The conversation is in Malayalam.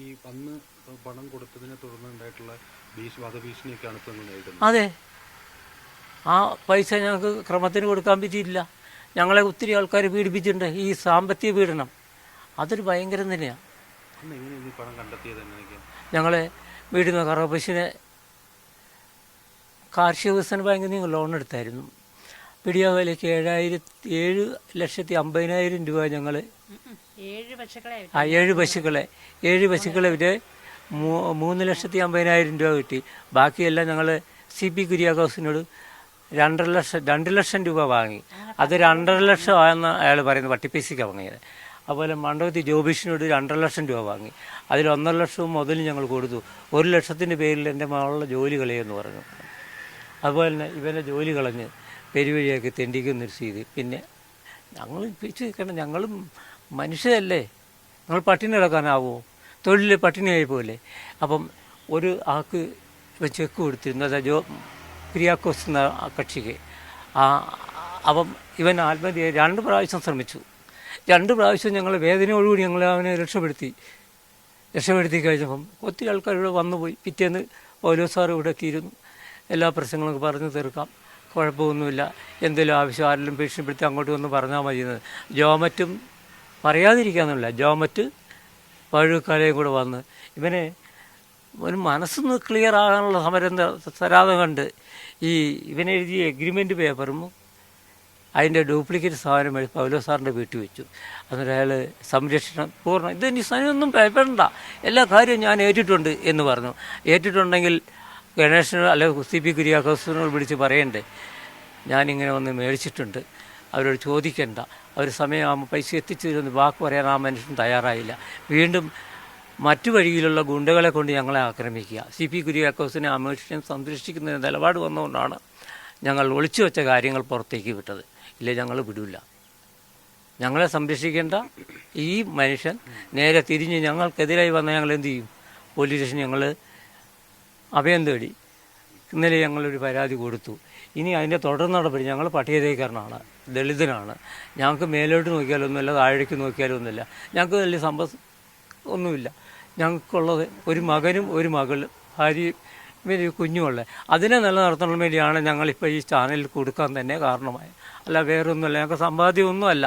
ഈ അന്ന് പണം കൊടുത്തതിനെ തുടർന്ന് ഉണ്ടായിട്ടുള്ള വധഭീഷണിയൊക്കെയാണ് ഇപ്പോൾ നിങ്ങൾ നേരിടുന്നത്. അതെ, ആ പൈസ ഞങ്ങൾക്ക് ക്രമത്തിന് കൊടുക്കാൻ പറ്റിയില്ല. ഞങ്ങളെ ഒത്തിരി ആൾക്കാർ പീഡിപ്പിച്ചിട്ടുണ്ട്. ഈ സാമ്പത്തിക പീഡനം അതൊരു ഭയങ്കരം തന്നെയാണ്. എങ്ങനെയാണ് ഈ പണം കണ്ടെത്തിയത്? എങ്ങനെയൊക്കെയാണ്? ഞങ്ങളെ വീടിന് കറവപ്പശിനെ കാർഷിക വികസന ബാങ്കിൽ നിന്ന് ലോൺ എടുത്തായിരുന്നു. പിടിയാവലയ്ക്ക് 7,50,000 രൂപ ഞങ്ങൾ 7 പശുക്കളെ ഇവർ 3,50,000 രൂപ കിട്ടി. ബാക്കിയെല്ലാം ഞങ്ങൾ CP കുര്യാക്കോസിനോട് 2 ലക്ഷം രൂപ വാങ്ങി. അത് 2.5 ലക്ഷം ആണെന്ന് അയാൾ പറയുന്നത് വട്ടിപ്പൈസയ്ക്കാണ് വാങ്ങിയത്. അതുപോലെ മണ്ഡപത്തിൽ ജോബീഷിനോട് 2.5 ലക്ഷം രൂപ വാങ്ങി. അതിൽ 1.5 ലക്ഷവും മുതൽ ഞങ്ങൾ കൊടുത്തു. 1 ലക്ഷത്തിൻ്റെ പേരിൽ എൻ്റെ മകളുടെ ജോലി കളയുമെന്ന് പറഞ്ഞു. അതുപോലെ തന്നെ ഇവനെ ജോലി കളഞ്ഞ് പെരുവഴിയൊക്കെ തെണ്ടിക്കുന്നൊരു സ്ഥിതി. പിന്നെ ഞങ്ങൾ പിടിച്ച് നിൽക്കണം, ഞങ്ങളും മനുഷ്യരല്ലേ, ഞങ്ങൾ പട്ടിണി കിടക്കാനാവുമോ? തൊഴിൽ പട്ടിണിയായി പോലെ. അപ്പം ഒരു ആൾക്ക് ചെക്ക് കൊടുത്തിരുന്നു, അതായത് കുര്യാക്കോസ് എന്ന കക്ഷിക്ക്. അപ്പം ഇവൻ ആത്മഹത്യ 2 പ്രാവശ്യം ശ്രമിച്ചു. 2 പ്രാവശ്യം ഞങ്ങൾ വേദനയോടുകൂടി ഞങ്ങൾ അവനെ രക്ഷപ്പെടുത്തി കഴിഞ്ഞപ്പം ഒത്തിരി ആൾക്കാർ ഇവിടെ വന്നുപോയി. പിറ്റേന്ന് ഓരോ സാർ ഇവിടെ എത്തിയിരുന്നു. എല്ലാ പ്രശ്നങ്ങളും പറഞ്ഞു തീർക്കാം, കുഴപ്പമൊന്നുമില്ല, എന്തെങ്കിലും ആവശ്യം ആരെങ്കിലും ഭീഷണിപ്പെടുത്തി അങ്ങോട്ട് വന്ന് പറഞ്ഞാൽ മതിയെന്ന്. ജോമറ്റും പറയാതിരിക്കാമെന്നില്ല, ജോമറ്റ് പഴുക്കാലയും കൂടെ വന്ന് ഇവനെ ഒരു മനസ്സൊന്ന് ക്ലിയർ ആകാനുള്ള സമരം തരാതെ കണ്ട് ഇവനെഴുതിയ എഗ്രിമെൻ്റ് പേപ്പറും അതിൻ്റെ ഡ്യൂപ്ലിക്കേറ്റ് സാധനം വഴി പൗലോ സാറിൻ്റെ വീട്ടിൽ വെച്ചു. എന്നിട്ട് അയാൾ സംരക്ഷണം പൂർണ്ണം, ഇതെനി സാധനമൊന്നും ഭയപ്പെടണ്ട, എല്ലാ കാര്യവും ഞാൻ ഏറ്റിട്ടുണ്ട് എന്ന് പറഞ്ഞു. ഏറ്റിട്ടുണ്ടെങ്കിൽ ഗണേശനോ അല്ലെങ്കിൽ CP കുര്യാക്കോസിനോട് വിളിച്ച് പറയണ്ടേ, ഞാനിങ്ങനെ വന്ന് മേടിച്ചിട്ടുണ്ട്, അവരോട് ചോദിക്കണ്ട, അവർ സമയമാകുമ്പോൾ പൈസ എത്തിച്ചു തരുമെന്ന് വാക്ക് പറയാൻ ആ മനുഷ്യൻ തയ്യാറായില്ല. വീണ്ടും മറ്റു വഴിയിലുള്ള ഗുണ്ടകളെ കൊണ്ട് ഞങ്ങളെ ആക്രമിക്കുക. CP കുര്യാക്കോസിനെ ആ മനുഷ്യനെ സംരക്ഷിക്കുന്നതിന് നിലപാട് വന്നുകൊണ്ടാണ് ഞങ്ങൾ ഒളിച്ചു വെച്ച കാര്യങ്ങൾ പുറത്തേക്ക് വിട്ടത്. ഇല്ലേ ഞങ്ങൾ വിടില്ല. ഞങ്ങളെ സംരക്ഷിക്കേണ്ട ഈ മനുഷ്യൻ നേരെ തിരിഞ്ഞ് ഞങ്ങൾക്കെതിരായി വന്നാൽ ഞങ്ങൾ എന്ത് ചെയ്യും? പോലീസ് സ്റ്റേഷൻ ഞങ്ങൾ അഭയം തേടി. ഇന്നലെ ഞങ്ങളൊരു പരാതി കൊടുത്തു. ഇനി അതിൻ്റെ തുടർ നടപടി, ഞങ്ങൾ പട്ടികജാതിക്കാരനാണ്, ദളിതനാണ്, ഞങ്ങൾക്ക് മേലോട്ട് നോക്കിയാലൊന്നുമില്ല, താഴേക്ക് നോക്കിയാലൊന്നുമില്ല, ഞങ്ങൾക്ക് വലിയ സമ്പത്ത് ഒന്നുമില്ല. ഞങ്ങൾക്കുള്ളത് ഒരു മകനും ഒരു മകളും ഭാര്യയും വലിയ കുഞ്ഞുമുള്ള. അതിനെ നിലനിർത്തണം വേണ്ടിയാണ് ഞങ്ങളിപ്പോൾ ഈ ചാനലിൽ കൊടുക്കാൻ തന്നെ കാരണമായി. അല്ല വേറൊന്നുമല്ല, ഞങ്ങൾക്ക് സമ്പാദ്യമൊന്നുമല്ല.